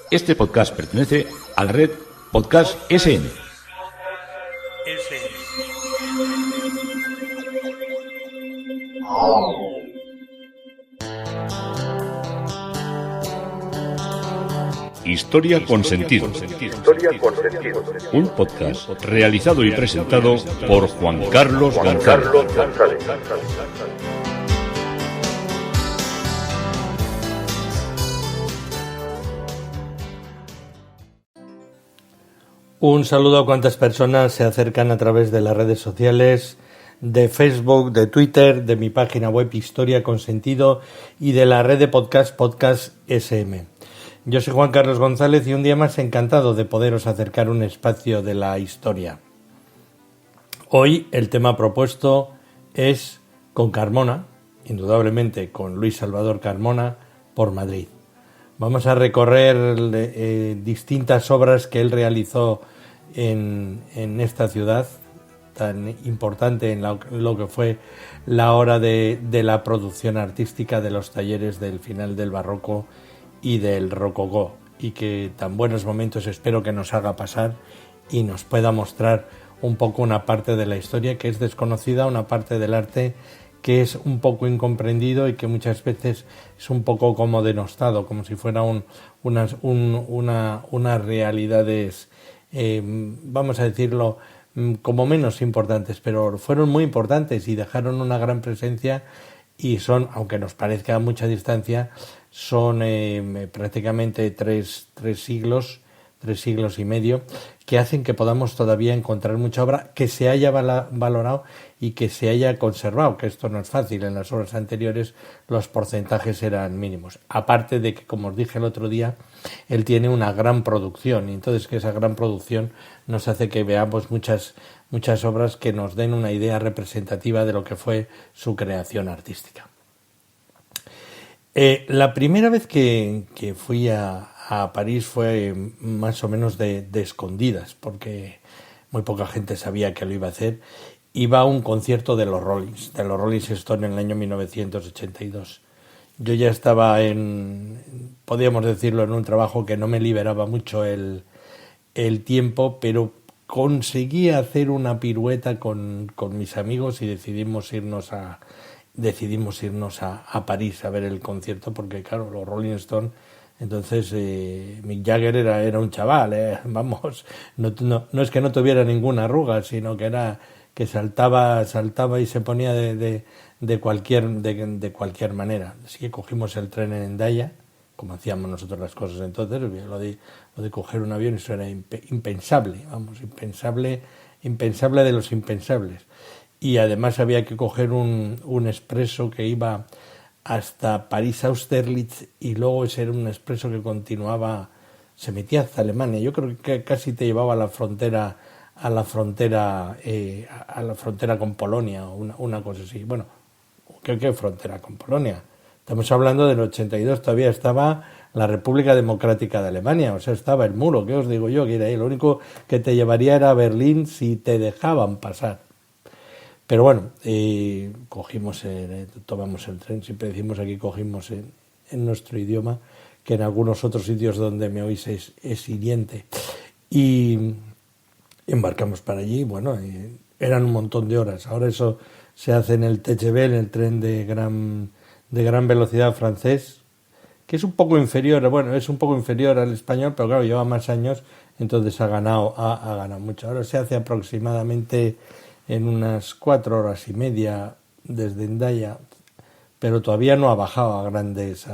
Este podcast pertenece a la red Podcast SN. Historia con sentido. Un podcast realizado y presentado por Juan Carlos González. Un saludo a cuantas personas se acercan a través de las redes sociales, de Facebook, de Twitter, de mi página web Historia con Sentido y de la red de Podcast SM. Yo soy Juan Carlos González y un día más encantado de poderos acercar un espacio de la historia. Hoy el tema propuesto es con Carmona, indudablemente con Luis Salvador Carmona, por Madrid. Vamos a recorrer distintas obras que él realizó en esta ciudad tan importante en lo que fue la hora de la producción artística de los talleres del final del barroco y del rococó, y que tan buenos momentos espero que nos haga pasar y nos pueda mostrar un poco una parte de la historia que es desconocida, una parte del arte que es un poco incomprendido y que muchas veces es un poco como denostado, como si fuera unas realidades, vamos a decirlo, como menos importantes, pero fueron muy importantes y dejaron una gran presencia y son, aunque nos parezca a mucha distancia, son prácticamente tres siglos y medio, que hacen que podamos todavía encontrar mucha obra que se haya valorado y que se haya conservado, que esto no es fácil. En las obras anteriores los porcentajes eran mínimos, aparte de que, como os dije el otro día, él tiene una gran producción, y entonces que esa gran producción nos hace que veamos muchas obras que nos den una idea representativa de lo que fue su creación artística. La primera vez que fui a París fue más o menos de escondidas, porque muy poca gente sabía que lo iba a hacer. Iba a un concierto de los Rolling Stones en el año 1982. Yo ya estaba podríamos decirlo, en un trabajo que no me liberaba mucho el tiempo, pero conseguí hacer una pirueta con mis amigos y decidimos irnos a París a ver el concierto, porque claro, los Rolling Stones, entonces Mick Jagger era un chaval, vamos, no es que no tuviera ninguna arruga, sino que era que saltaba y se ponía de cualquier manera. Así que cogimos el tren en Hendaya, como hacíamos nosotros las cosas entonces. Lo de coger un avión, eso era impensable, vamos, impensable de los impensables. Y además había que coger un expreso que iba hasta París-Austerlitz, y luego ese era un expreso que continuaba, se metía hasta Alemania. Yo creo que casi te llevaba a la frontera con Polonia, una cosa así. Bueno, ¿qué frontera con Polonia? Estamos hablando del 82, todavía estaba la República Democrática de Alemania, o sea, estaba el muro, ¿qué os digo yo? Que era ahí, lo único que te llevaría era a Berlín si te dejaban pasar. Pero bueno, tomamos el tren, siempre decimos aquí cogimos en nuestro idioma, que en algunos otros sitios donde me oís es hiriente. Y embarcamos para allí, bueno, eran un montón de horas. Ahora eso se hace en el TGV, en el tren de gran velocidad francés, que es un poco inferior al español, pero claro, lleva más años, entonces ha ganado mucho. Ahora se hace aproximadamente en unas 4 horas y media desde Hendaya, pero todavía no ha bajado a grandes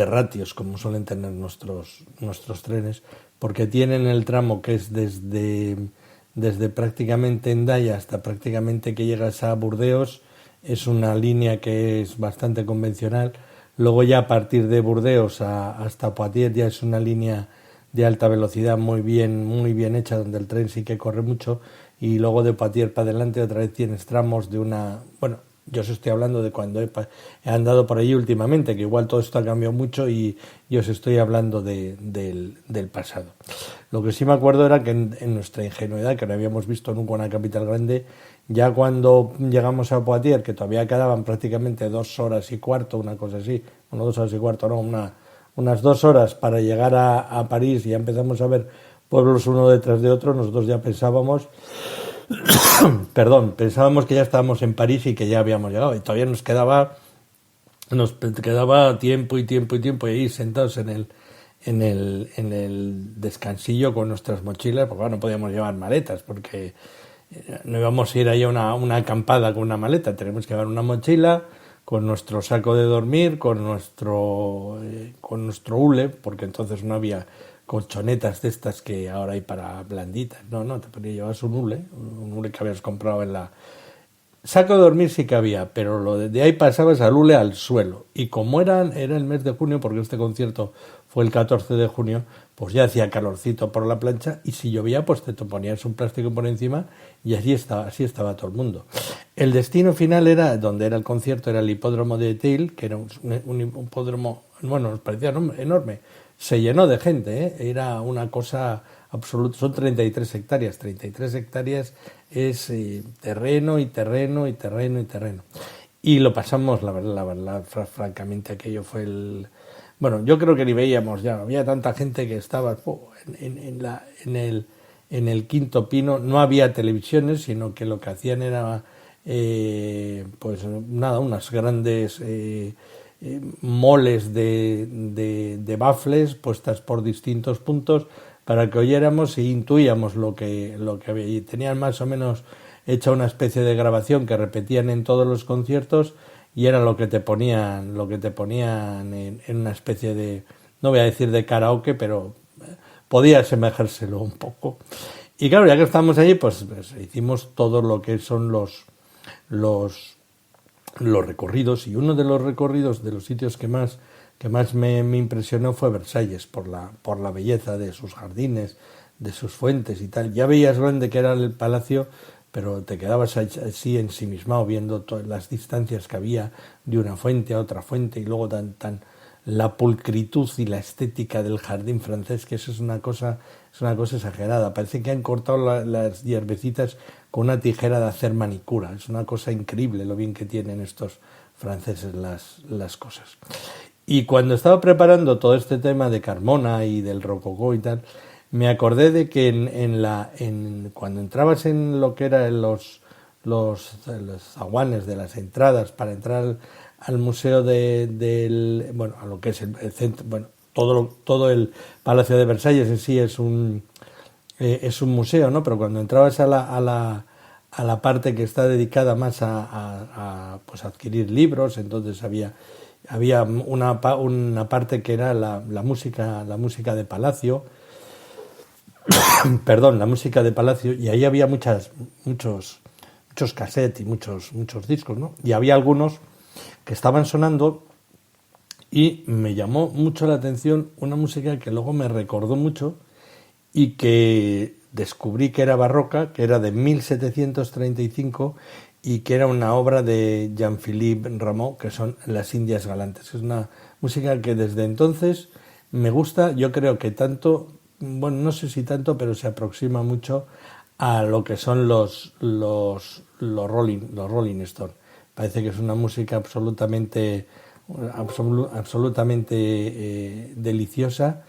ratios como suelen tener nuestros trenes, porque tienen el tramo que es desde prácticamente Hendaya hasta prácticamente que llegas a Burdeos. Es una línea que es bastante convencional. Luego ya a partir de Burdeos hasta Poitiers ya es una línea de alta velocidad muy bien hecha, donde el tren sí que corre mucho, y luego de Poitiers para adelante otra vez tienes tramos Yo os estoy hablando de cuando he andado por allí últimamente, que igual todo esto ha cambiado mucho y os estoy hablando del pasado. Lo que sí me acuerdo era que en nuestra ingenuidad, que no habíamos visto nunca una capital grande, ya cuando llegamos a Poitiers, que todavía quedaban prácticamente 2 horas y cuarto, una cosa así, bueno, 2 horas y cuarto, no, unas 2 horas para llegar a París, y ya empezamos a ver pueblos uno detrás de otro, nosotros ya pensábamos pensábamos que ya estábamos en París y que ya habíamos llegado, y todavía nos quedaba tiempo y ahí sentados en el descansillo con nuestras mochilas, porque no podíamos llevar maletas, porque no íbamos a ir ahí a una acampada con una maleta, tenemos que llevar una mochila con nuestro saco de dormir, con nuestro hule, porque entonces no había colchonetas de estas que ahora hay para blanditas, no, te llevas un hule que habías comprado en la... Saco de dormir sí que había, pero lo de ahí pasabas al hule al suelo. Y como era el mes de junio, porque este concierto fue el 14 de junio, pues ya hacía calorcito por la plancha, y si llovía, pues te ponías un plástico por encima, y así estaba todo el mundo. El destino final era, donde era el concierto, era el hipódromo de Étienne, que era un hipódromo, bueno, nos parecía enorme. Se llenó de gente, ¿eh? Era una cosa absoluta. Son 33 hectáreas. 33 hectáreas es terreno. Y lo pasamos, la verdad, francamente, aquello fue el... Bueno, yo creo que ni veíamos ya, había tanta gente que estaba en el Quinto Pino. No había televisiones, sino que lo que hacían era, unas grandes... moles de bafles puestas por distintos puntos para que oyéramos e intuíamos lo que había. Y tenían más o menos hecha una especie de grabación que repetían en todos los conciertos, y era lo que te ponían en una especie de, no voy a decir de karaoke, pero podía asemejárselo un poco. Y claro, ya que estamos allí, pues hicimos todo lo que son los recorridos, y uno de los recorridos, de los sitios que más me impresionó, fue Versalles, por la belleza de sus jardines, de sus fuentes y tal. Ya veías grande que era el palacio, pero te quedabas así ensimismado viendo todas las distancias que había de una fuente a otra fuente, y luego tan la pulcritud y la estética del jardín francés, que eso es una cosa exagerada. Parece que han cortado las hierbecitas con una tijera de hacer manicura. Es una cosa increíble lo bien que tienen estos franceses las cosas. Y cuando estaba preparando todo este tema de Carmona y del rococó y tal, me acordé de que cuando entrabas en lo que eran los zaguanes de las entradas para entrar al museo a lo que es el centro, todo el Palacio de Versalles en sí es un museo, ¿no? Pero cuando entrabas a la parte que está dedicada más a adquirir libros, entonces había una parte que era la música de palacio, la música de palacio, y ahí había muchos cassettes y muchos discos, ¿no? Y había algunos que estaban sonando, y me llamó mucho la atención una música que luego me recordó mucho, y que descubrí que era barroca, que era de 1735, y que era una obra de Jean-Philippe Rameau, que son Las Indias Galantes. Es una música que desde entonces me gusta. Yo creo que tanto, bueno, no sé si tanto, pero se aproxima mucho a lo que son los Rolling Stones. Parece que es una música absolutamente deliciosa,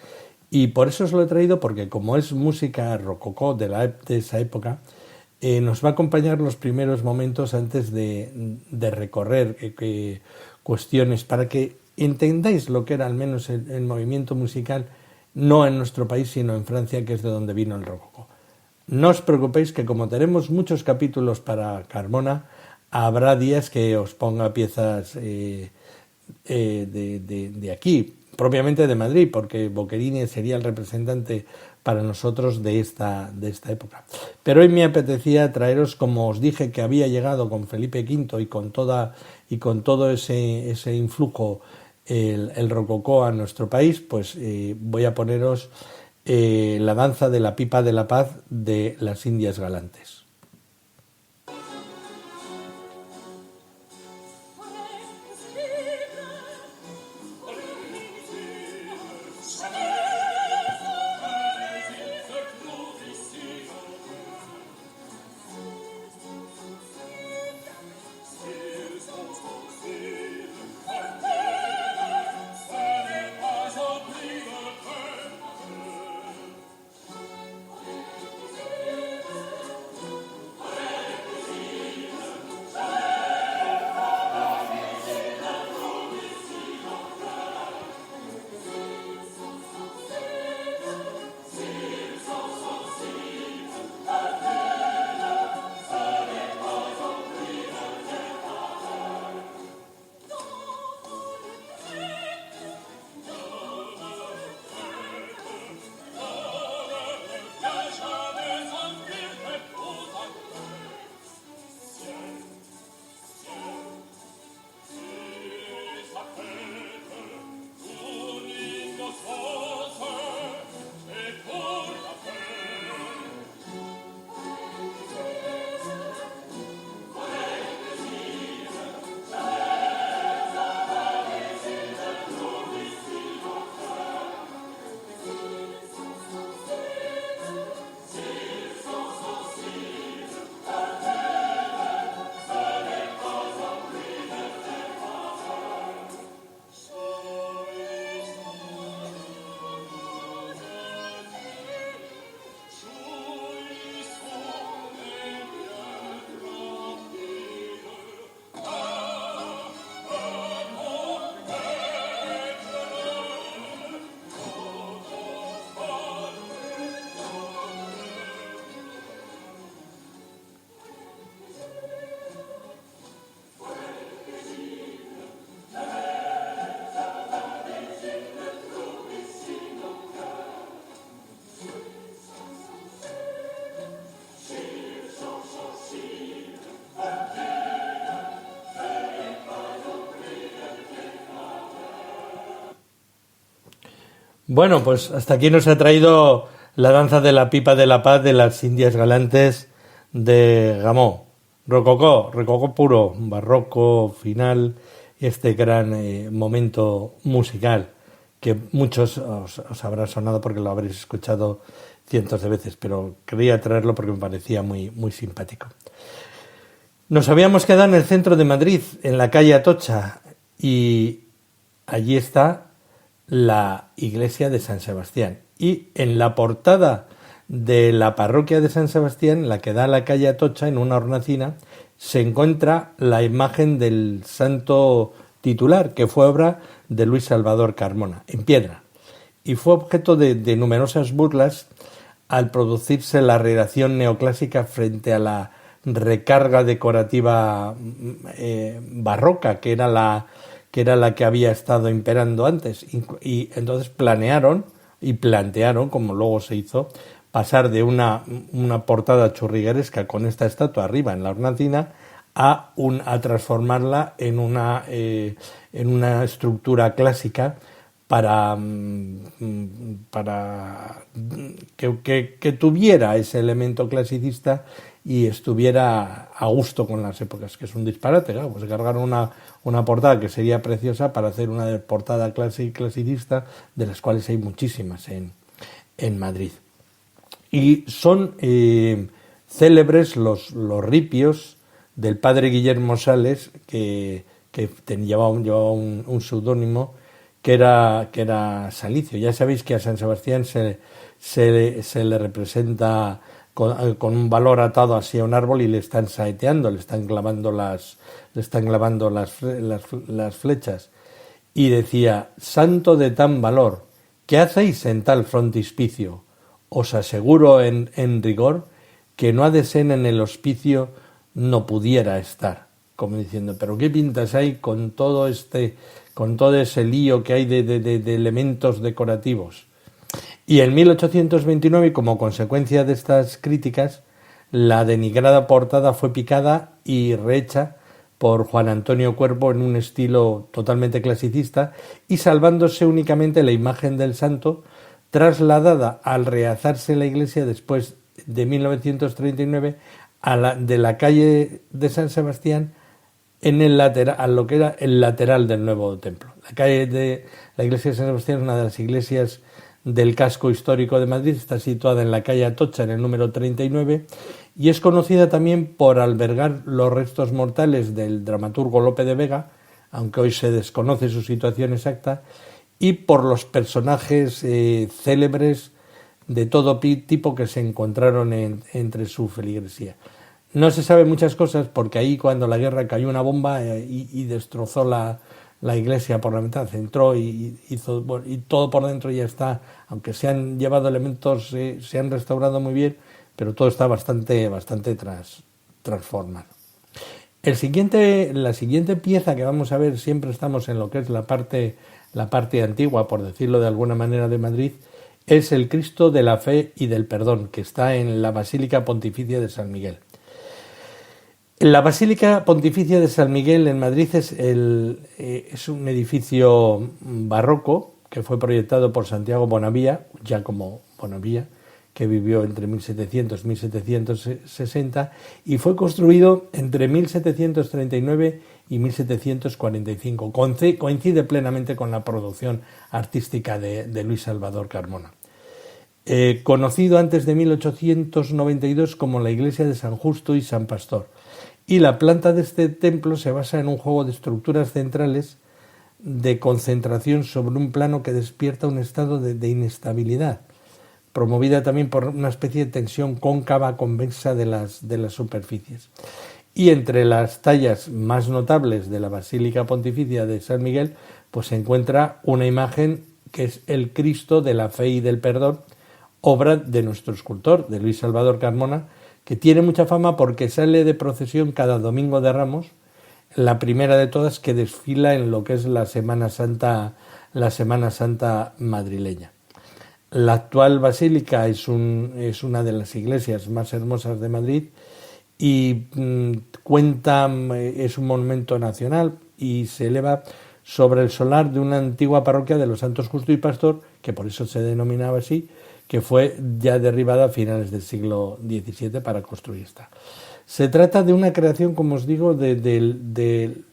y por eso os lo he traído, porque como es música rococó de esa época, nos va a acompañar los primeros momentos antes de recorrer cuestiones, para que entendáis lo que era al menos el movimiento musical, no en nuestro país, sino en Francia, que es de donde vino el rococó. No os preocupéis, que como tenemos muchos capítulos para Carmona, habrá días que os ponga piezas de aquí, propiamente de Madrid, porque Boccherini sería el representante para nosotros de esta época. Pero hoy me apetecía traeros, como os dije que había llegado con Felipe V y con todo ese influjo el rococó a nuestro país, pues voy a poneros la danza de la pipa de la paz de las Indias Galantes. Bueno, pues hasta aquí nos ha traído la danza de la pipa de la paz de las Indias Galantes de Gameau. Rococó puro, barroco, final, este gran momento musical que muchos os habrá sonado porque lo habréis escuchado cientos de veces, pero quería traerlo porque me parecía muy, muy simpático. Nos habíamos quedado en el centro de Madrid, en la calle Atocha, y allí está la iglesia de San Sebastián. Y en la portada de la parroquia de San Sebastián, la que da a la calle Atocha, en una hornacina, se encuentra la imagen del santo titular, que fue obra de Luis Salvador Carmona, en piedra. Y fue objeto de numerosas burlas al producirse la redacción neoclásica frente a la recarga decorativa barroca, que era la que había estado imperando antes, y entonces plantearon, como luego se hizo, pasar de una portada churrigueresca con esta estatua arriba en la hornacina a transformarla en una estructura clásica para que tuviera ese elemento clasicista y estuviera a gusto con las épocas, que es un disparate, claro, pues cargaron una portada que sería preciosa para hacer una portada clasicista, de las cuales hay muchísimas en Madrid. Y son célebres los ripios del padre Guillermo Sales, que llevaba un seudónimo que era Salicio. Ya sabéis que a San Sebastián se le representa con un valor atado así a un árbol y le están saeteando, le están clavando las flechas. Y decía: santo de tan valor, ¿qué hacéis en tal frontispicio? Os aseguro en rigor que no ha de ser en el hospicio no pudiera estar. Como diciendo, pero qué pintas hay con todo ese lío que hay de elementos decorativos. Y en 1829, como consecuencia de estas críticas, la denigrada portada fue picada y rehecha por Juan Antonio Cuervo en un estilo totalmente clasicista, y salvándose únicamente la imagen del santo, trasladada al realzarse la iglesia después de 1939 de la calle de San Sebastián en el lateral, a lo que era el lateral del nuevo templo. La iglesia de San Sebastián es una de las iglesias del casco histórico de Madrid, está situada en la calle Atocha, en el número 39, y es conocida también por albergar los restos mortales del dramaturgo Lope de Vega, aunque hoy se desconoce su situación exacta, y por los personajes célebres de todo tipo que se encontraron entre su feligresía. No se sabe muchas cosas porque ahí, cuando la guerra, cayó una bomba y destrozó la iglesia por la mitad, entró y hizo, y todo por dentro ya está, aunque se han llevado elementos, se han restaurado muy bien, pero todo está bastante transformado. La siguiente pieza que vamos a ver, siempre estamos en lo que es la parte antigua, por decirlo de alguna manera, de Madrid, es el Cristo de la Fe y del Perdón, que está en la Basílica Pontificia de San Miguel. La Basílica Pontificia de San Miguel en Madrid es un edificio barroco que fue proyectado por Santiago Giacomo Bonavía, que vivió entre 1700 y 1760, y fue construido entre 1739 y 1745. Coincide plenamente con la producción artística de Luis Salvador Carmona. Conocido antes de 1892 como la iglesia de San Justo y San Pastor. Y la planta de este templo se basa en un juego de estructuras centrales de concentración sobre un plano que despierta un estado de inestabilidad, promovida también por una especie de tensión cóncava convexa de las superficies. Y entre las tallas más notables de la Basílica Pontificia de San Miguel, pues se encuentra una imagen que es el Cristo de la Fe y del Perdón, obra de nuestro escultor, de Luis Salvador Carmona, que tiene mucha fama porque sale de procesión cada Domingo de Ramos, la primera de todas que desfila en lo que es la Semana Santa madrileña. La actual basílica es una de las iglesias más hermosas de Madrid y es un monumento nacional y se eleva sobre el solar de una antigua parroquia de los Santos Justo y Pastor, que por eso se denominaba así, que fue ya derribada a finales del siglo XVII para construir esta. Se trata de una creación, como os digo, de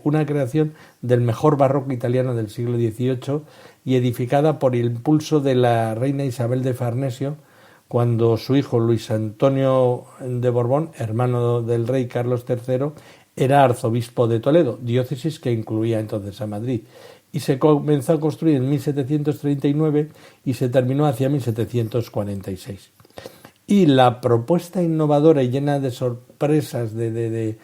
una creación del mejor barroco italiano del siglo XVIII y edificada por el impulso de la reina Isabel de Farnesio, cuando su hijo Luis Antonio de Borbón, hermano del rey Carlos III, era arzobispo de Toledo, diócesis que incluía entonces a Madrid. Y se comenzó a construir en 1739 y se terminó hacia 1746. Y la propuesta innovadora y llena de sorpresas de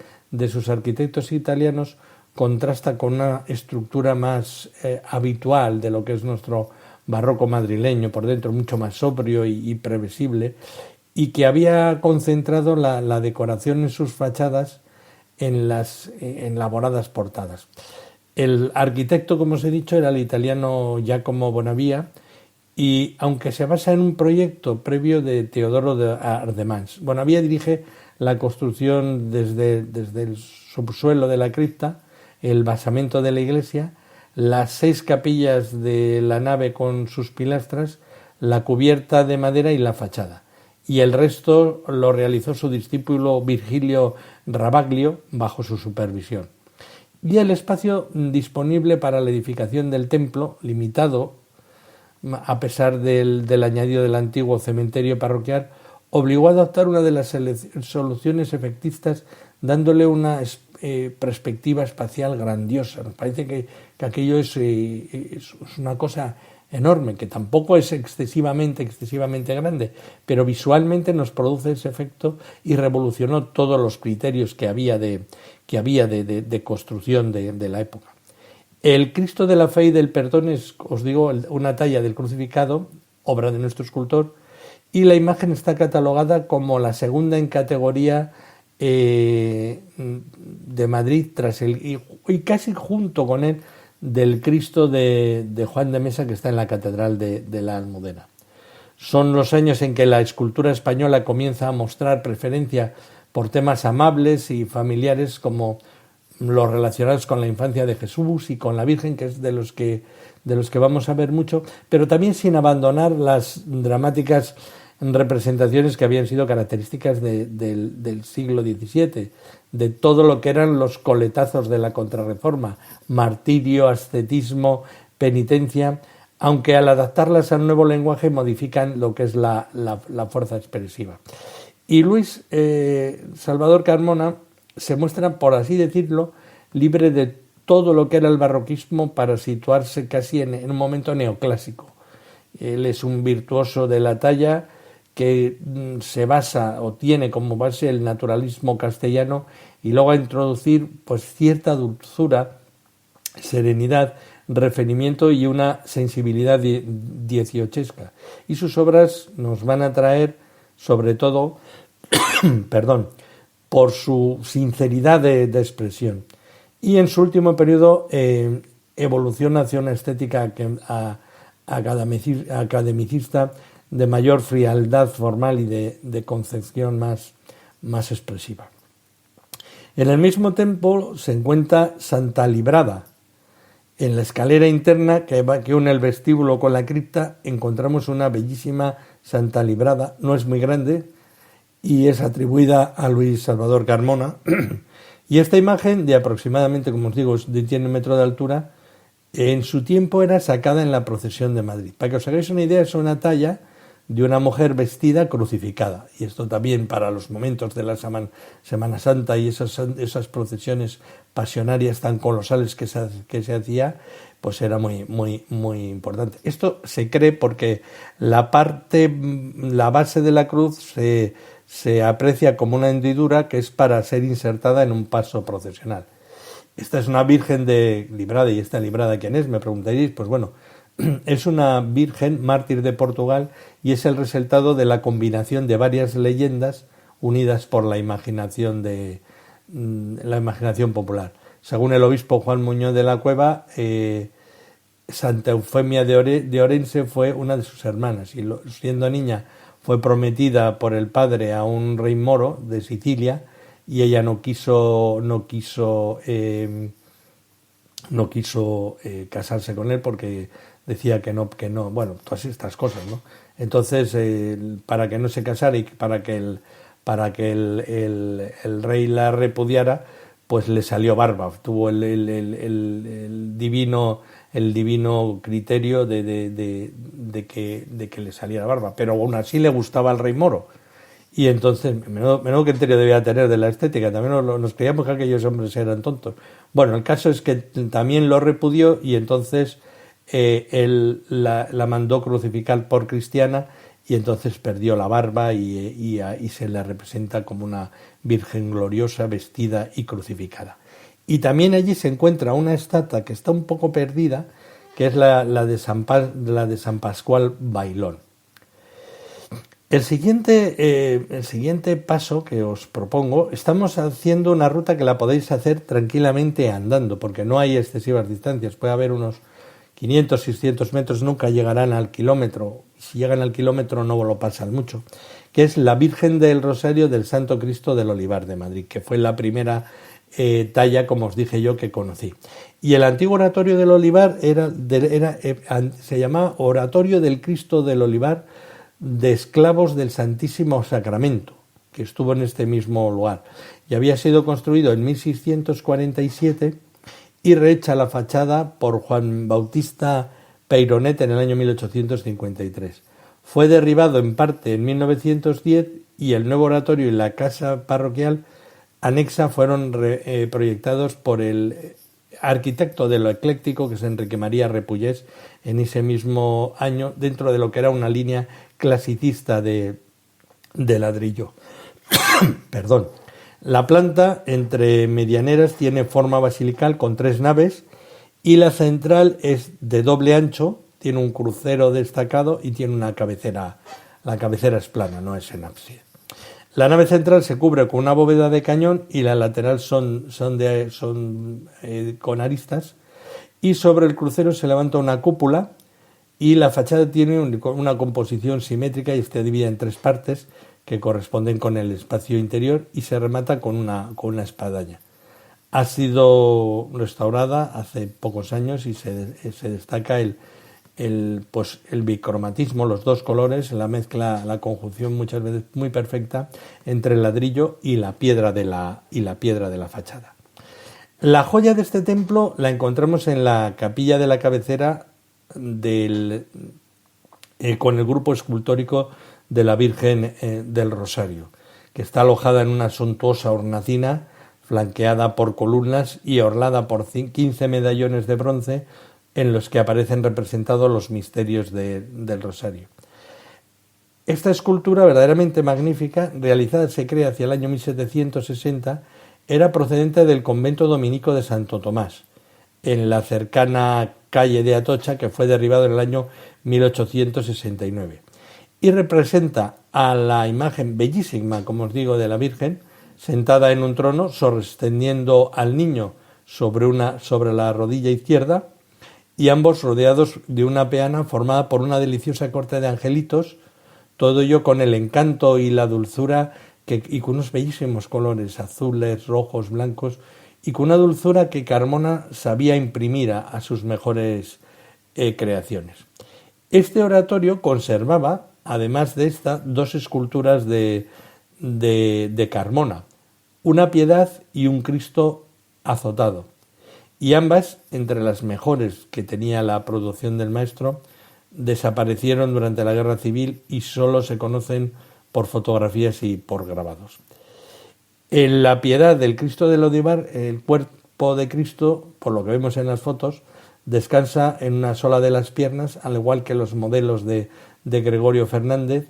sus arquitectos italianos contrasta con una estructura más habitual de lo que es nuestro barroco madrileño, por dentro mucho más sobrio y previsible, y que había concentrado la decoración en sus fachadas en las elaboradas portadas. El arquitecto, como os he dicho, era el italiano Giacomo Bonavia, y aunque se basa en un proyecto previo de Teodoro de Ardemans, Bonavia dirige la construcción desde el subsuelo de la cripta, el basamento de la iglesia, las 6 capillas de la nave con sus pilastras, la cubierta de madera y la fachada. Y el resto lo realizó su discípulo Virgilio Rabaglio bajo su supervisión. Y el espacio disponible para la edificación del templo, limitado a pesar del añadido del antiguo cementerio parroquial, obligó a adoptar una de las soluciones efectistas, dándole una perspectiva espacial grandiosa. Nos parece que aquello es una cosa enorme, que tampoco es excesivamente grande, pero visualmente nos produce ese efecto y revolucionó todos los criterios que había de construcción de la época. El Cristo de la Fe y del Perdón es, os digo, una talla del crucificado, obra de nuestro escultor, y la imagen está catalogada como la segunda en categoría de Madrid, y casi junto con él del Cristo de Juan de Mesa, que está en la Catedral de la Almudena. Son los años en que la escultura española comienza a mostrar preferencia por temas amables y familiares como los relacionados con la infancia de Jesús y con la Virgen, que es de los que vamos a ver mucho, pero también sin abandonar las dramáticas representaciones que habían sido características del siglo XVII, de todo lo que eran los coletazos de la Contrarreforma, martirio, ascetismo, penitencia, aunque al adaptarlas al nuevo lenguaje modifican lo que es la fuerza expresiva. Y Luis Salvador Carmona se muestra, por así decirlo, libre de todo lo que era el barroquismo para situarse casi en un momento neoclásico. Él es un virtuoso de la talla que se basa o tiene como base el naturalismo castellano y logra introducir pues cierta dulzura, serenidad, refinamiento y una sensibilidad dieciochesca. Y sus obras nos van a traer, sobre todo, por su sinceridad de expresión. Y en su último periodo evoluciona hacia una estética academicista de mayor frialdad formal y de concepción más expresiva. En el mismo templo se encuentra Santa Librada. En la escalera interna que une el vestíbulo con la cripta encontramos una bellísima Santa Librada, no es muy grande, y es atribuida a Luis Salvador Carmona. Y esta imagen, de aproximadamente, como os digo, tiene 1 metro de altura, en su tiempo era sacada en la procesión de Madrid. Para que os hagáis una idea, es una talla de una mujer vestida crucificada. Y esto también para los momentos de la Semana Santa y esas procesiones pasionarias tan colosales que se hacía, pues era muy, muy, muy importante. Esto se cree porque la base de la cruz se aprecia como una hendidura que es para ser insertada en un paso procesional. Esta es una Virgen de Librada, y esta Librada, ¿quién es? Me preguntaréis. Pues bueno, es una Virgen mártir de Portugal y es el resultado de la combinación de varias leyendas unidas por la imaginación popular. Según el obispo Juan Muñoz de la Cueva, Santa Eufemia de Orense fue una de sus hermanas y siendo niña fue prometida por el padre a un rey moro de Sicilia y ella no quiso no quiso casarse con él porque decía que no, bueno, todas estas cosas, ¿no? Entonces, para que no se casara y para que el rey la repudiara, pues le salió barba. Tuvo el divino criterio de que le saliera barba, pero aún así le gustaba al rey moro. Y entonces, menudo criterio debía tener de la estética. También nos creíamos que aquellos hombres eran tontos. Bueno, el caso es que también lo repudió y entonces él la mandó crucificar por cristiana, y entonces perdió la barba y se la representa como una virgen gloriosa vestida y crucificada. Y también allí se encuentra una estatua que está un poco perdida, que es la de San Pascual Bailón. El siguiente paso que os propongo, estamos haciendo una ruta que la podéis hacer tranquilamente andando, porque no hay excesivas distancias, puede haber unos 500, 600 metros, nunca llegarán al kilómetro, si llegan al kilómetro no lo pasan mucho, que es la Virgen del Rosario del Santo Cristo del Olivar de Madrid, que fue la primera talla, como os dije yo, que conocí. Y el antiguo oratorio del Olivar se llamaba Oratorio del Cristo del Olivar de Esclavos del Santísimo Sacramento, que estuvo en este mismo lugar, y había sido construido en 1647 y rehecha la fachada por Juan Bautista Peyronet en el año 1853. Fue derribado en parte en 1910 y el nuevo oratorio y la casa parroquial anexa fueron proyectados por el arquitecto de lo ecléctico, que es Enrique María Repullés, en ese mismo año, dentro de lo que era una línea clasicista de ladrillo. Perdón. La planta, entre medianeras, tiene forma basilical con 3 naves y la central es de doble ancho, tiene un crucero destacado y tiene una cabecera. La cabecera es plana, no es en ábside. La nave central se cubre con una bóveda de cañón y la lateral son con aristas, y sobre el crucero se levanta una cúpula y la fachada tiene una composición simétrica y está dividida en 3 partes que corresponden con el espacio interior y se remata con una espadaña. Ha sido restaurada hace pocos años y se destaca el bicromatismo, los 2 colores, la mezcla, la conjunción muchas veces muy perfecta entre el ladrillo y la piedra de la fachada. La joya de este templo la encontramos en la capilla de la cabecera con el grupo escultórico de la Virgen del Rosario, que está alojada en una suntuosa hornacina flanqueada por columnas y orlada por 15 medallones de bronce en los que aparecen representados los misterios del Rosario. Esta escultura verdaderamente magnífica, realizada se cree hacia el año 1760, era procedente del convento dominico de Santo Tomás, en la cercana calle de Atocha, que fue derribado en el año 1869. Y representa a la imagen bellísima, como os digo, de la Virgen, sentada en un trono, sosteniendo al niño sobre la rodilla izquierda, y ambos rodeados de una peana formada por una deliciosa corte de angelitos, todo ello con el encanto y la dulzura y con unos bellísimos colores azules, rojos, blancos, y con una dulzura que Carmona sabía imprimir a sus mejores creaciones. Este oratorio conservaba, además de esta, 2 esculturas de Carmona, una Piedad y un Cristo azotado, y ambas, entre las mejores que tenía la producción del maestro, desaparecieron durante la Guerra Civil y solo se conocen por fotografías y por grabados. En la Piedad del Cristo del Olivar, el cuerpo de Cristo, por lo que vemos en las fotos, descansa en una sola de las piernas, al igual que los modelos de Gregorio Fernández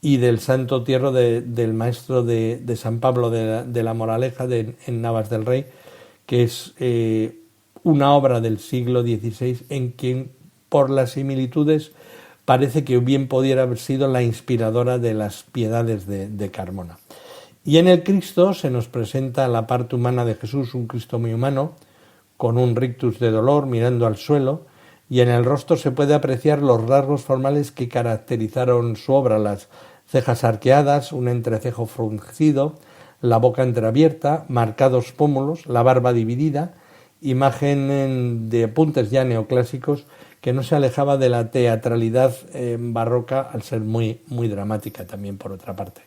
y del Santo Tierro del maestro de San Pablo de la Moraleja en Navas del Rey, que es una obra del siglo XVI en quien, por las similitudes, parece que bien pudiera haber sido la inspiradora de las piedades de Carmona. Y en el Cristo se nos presenta la parte humana de Jesús, un Cristo muy humano, con un rictus de dolor mirando al suelo, y en el rostro se puede apreciar los rasgos formales que caracterizaron su obra: las cejas arqueadas, un entrecejo fruncido, la boca entreabierta, marcados pómulos, la barba dividida imagen de apuntes ya neoclásicos que no se alejaba de la teatralidad barroca al ser muy, muy dramática también por otra parte.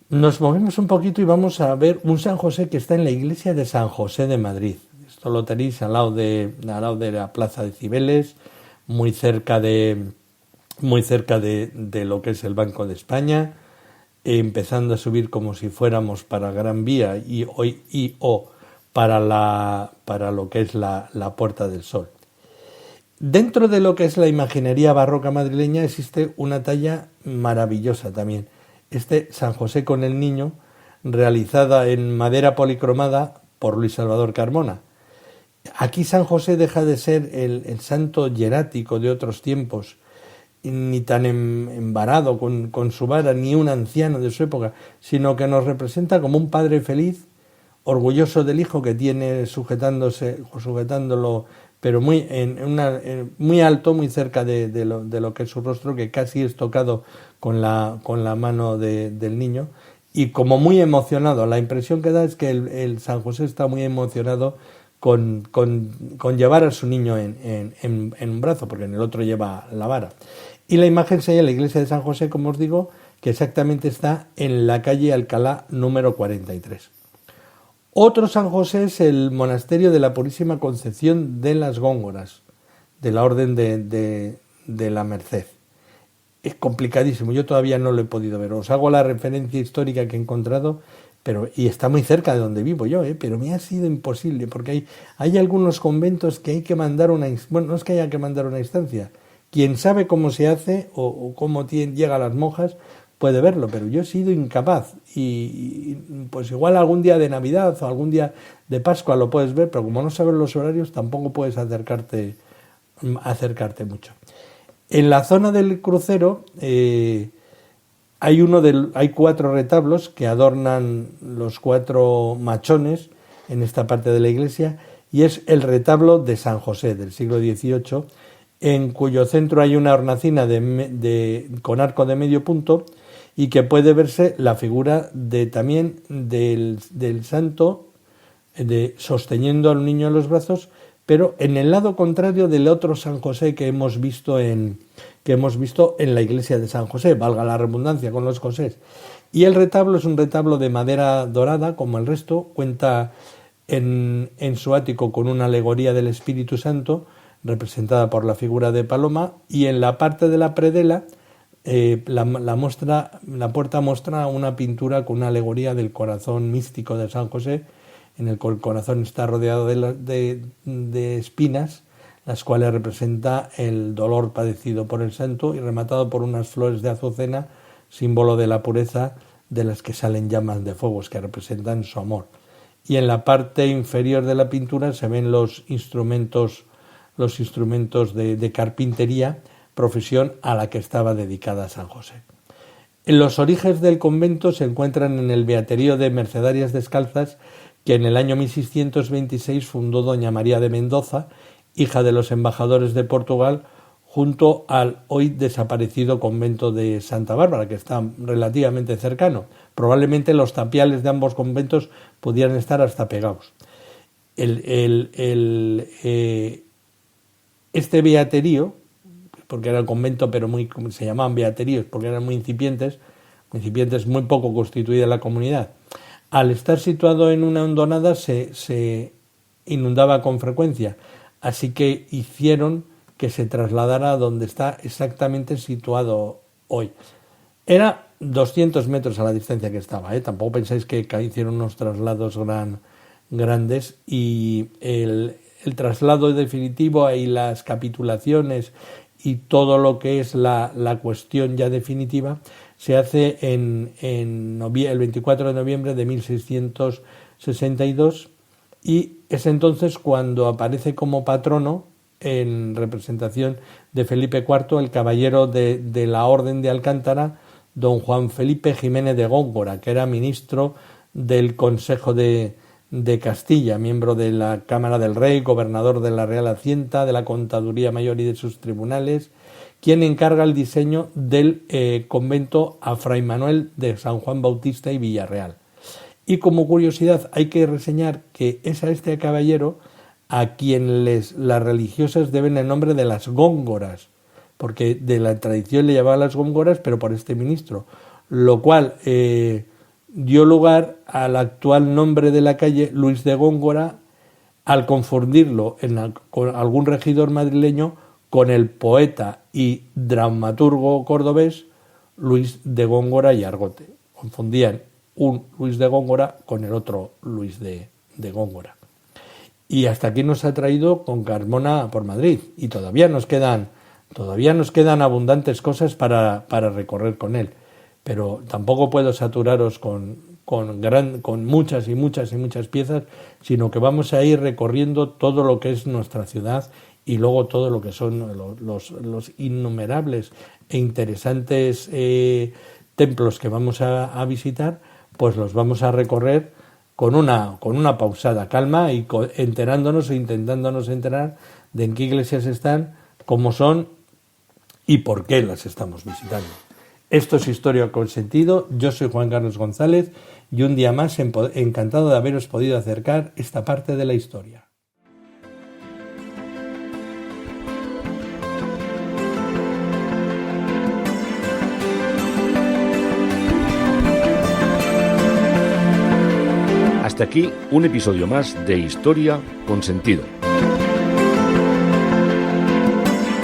Nos movemos un poquito y vamos a ver un San José que está en la iglesia de San José de Madrid. Esto lo tenéis al lado de la plaza de Cibeles, muy cerca de lo que es el Banco de España, empezando a subir como si fuéramos para Gran Vía o para lo que es la Puerta del Sol. Dentro de lo que es la imaginería barroca madrileña existe una talla maravillosa también. Este San José con el Niño, realizada en madera policromada por Luis Salvador Carmona. Aquí San José deja de ser el santo hierático de otros tiempos, ni tan embarado con su vara, ni un anciano de su época, sino que nos representa como un padre feliz, orgulloso del hijo que tiene sujetándolo, pero muy alto, muy cerca de lo que es su rostro, que casi es tocado con la mano del niño, y como muy emocionado. La impresión que da es que el San José está muy emocionado con llevar a su niño en un brazo, porque en el otro lleva la vara. Y la imagen se halla en la iglesia de San José, como os digo, que exactamente está en la calle Alcalá número 43. Otro San José es el monasterio de la Purísima Concepción de las Góngoras, de la Orden de la Merced. Es complicadísimo, yo todavía no lo he podido ver. Os hago la referencia histórica que he encontrado, y está muy cerca de donde vivo yo, pero me ha sido imposible, porque hay algunos conventos que hay que mandar bueno, no es que haya que mandar una instancia. Quien sabe cómo se hace o cómo llega a las monjas puede verlo, pero yo he sido incapaz. Y pues igual algún día de Navidad o algún día de Pascua lo puedes ver, pero como no sabes los horarios tampoco puedes acercarte mucho. En la zona del crucero hay 4 retablos que adornan los 4 machones en esta parte de la iglesia, y es el retablo de San José del siglo XVIII, en cuyo centro hay una hornacina con arco de medio punto, y que puede verse la figura también del santo sosteniendo al niño en los brazos, pero en el lado contrario del otro San José que hemos visto en la iglesia de San José, valga la redundancia con los Josés. Y el retablo es un retablo de madera dorada, como el resto, cuenta en su ático con una alegoría del Espíritu Santo, representada por la figura de Paloma, y en la parte de la predela la puerta muestra una pintura con una alegoría del corazón místico de San José, en el que el corazón está rodeado de espinas, las cuales representa el dolor padecido por el santo, y rematado por unas flores de azucena, símbolo de la pureza, de las que salen llamas de fuegos que representan su amor. Y en la parte inferior de la pintura se ven los instrumentos de carpintería, profesión a la que estaba dedicada San José. En los orígenes del convento se encuentran en el beaterio de Mercedarias Descalzas, que en el año 1626 fundó doña María de Mendoza, hija de los embajadores de Portugal, junto al hoy desaparecido convento de Santa Bárbara, que está relativamente cercano. Probablemente los tapiales de ambos conventos pudieran estar hasta pegados. Este beaterio, porque era el convento, pero se llamaban beaterios porque eran muy incipientes muy poco constituida la comunidad. Al estar situado en una hondonada se inundaba con frecuencia, así que hicieron que se trasladara a donde está exactamente situado hoy. Era 200 metros a la distancia que estaba, tampoco pensáis que hicieron unos traslados grandes, y el traslado definitivo y las capitulaciones y todo lo que es la cuestión ya definitiva se hace el 24 de noviembre de 1662, y es entonces cuando aparece como patrono, en representación de Felipe IV, el caballero de la Orden de Alcántara, don Juan Felipe Jiménez de Góngora, que era ministro del Consejo de Castilla, miembro de la Cámara del Rey, gobernador de la Real Hacienda, de la Contaduría Mayor y de sus tribunales, quien encarga el diseño del convento a Fray Manuel de San Juan Bautista y Villarreal. Y como curiosidad hay que reseñar que es a este caballero a quien las religiosas deben el nombre de las góngoras, porque de la tradición le llamaban las góngoras, pero por este ministro, lo cual dio lugar al actual nombre de la calle, Luis de Góngora, al confundirlo con algún regidor madrileño con el poeta y dramaturgo cordobés Luis de Góngora y Argote. Confundían un Luis de Góngora con el otro Luis de Góngora. Y hasta aquí nos ha traído con Carmona por Madrid, y todavía nos quedan abundantes cosas para recorrer con él, pero tampoco puedo saturaros con muchas y muchas y muchas piezas, sino que vamos a ir recorriendo todo lo que es nuestra ciudad y luego todo lo que son los innumerables e interesantes templos que vamos a visitar, pues los vamos a recorrer con una pausada calma y enterándonos e intentándonos enterar de en qué iglesias están, cómo son y por qué las estamos visitando. Esto es Historia con Sentido. Yo soy Juan Carlos González y un día más encantado de haberos podido acercar esta parte de la historia. Hasta aquí un episodio más de Historia con Sentido.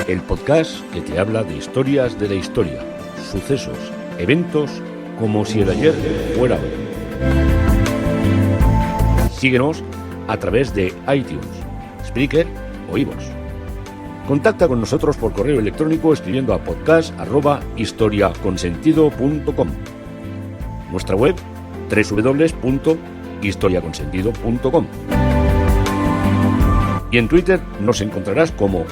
El podcast que te habla de historias de la historia, sucesos, eventos, como si el ayer fuera hoy. Síguenos a través de iTunes, Spreaker o iVoox. Contacta con nosotros por correo electrónico escribiendo a podcast@historiaconsentido.com. Nuestra web www.historiaconsentido.com. Y en Twitter nos encontrarás como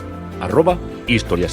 @historias.